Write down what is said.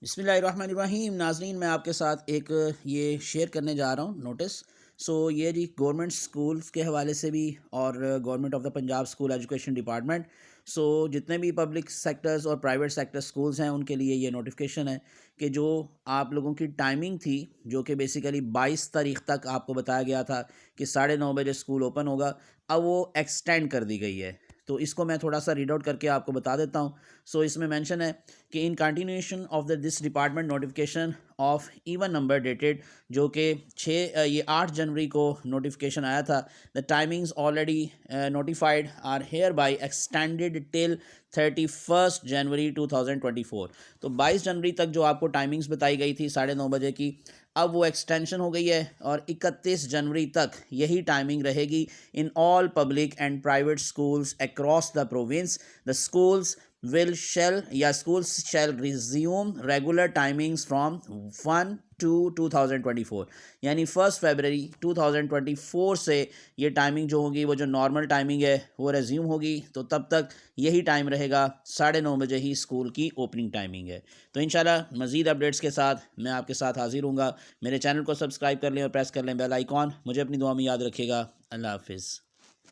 بسم اللہ الرحمن الرحیم. ناظرین، میں آپ کے ساتھ ایک یہ شیئر کرنے جا رہا ہوں نوٹس. یہ جی گورنمنٹ سکولز کے حوالے سے بھی اور government of the Punjab school education department, جتنے بھی پبلک سیکٹرز اور پرائیویٹ سیکٹر سکولز ہیں ان کے لیے یہ نوٹیفیکیشن ہے کہ جو آپ لوگوں کی ٹائمنگ تھی، جو کہ بیسیکلی 22 تاریخ تک آپ کو بتایا گیا تھا کہ 9:30 بجے اسکول اوپن ہوگا، اب وہ ایکسٹینڈ کر دی گئی ہے. تو اس کو میں تھوڑا سا ریڈ آؤٹ کر کے آپ کو بتا دیتا ہوں. اس میں مینشن ہے کہ in continuation of this department notification of even number dated, جو کہ 8 جنوری کو نوٹیفیکیشن آیا تھا. The timings already notified are hereby extended till 31 January 2024. تو 22 جنوری تک جو آپ کو ٹائمنگز بتائی گئی تھی 9:30 بجے کی، اب وہ ایکسٹینشن ہو گئی ہے اور 31 جنوری تک یہی ٹائمنگ رہے گی in all public and private schools across the province. The schools schools shall resume regular timings from 1/2/2024، یعنی 1 فیبرری 2024 سے یہ ٹائمنگ جو ہوگی، وہ جو نارمل ٹائمنگ ہے وہ ریزیوم ہوگی. تو تب تک یہی ٹائم رہے گا، 9:30 بجے ہی اسکول کی اوپننگ ٹائمنگ ہے. تو انشاءاللہ مزید اپڈیٹس کے ساتھ میں آپ کے ساتھ حاضر ہوں گا. میرے چینل کو سبسکرائب کر لیں اور پریس کر لیں بیل آئیکن. مجھے اپنی دعا میں یاد رکھیے گا. اللہ حافظ.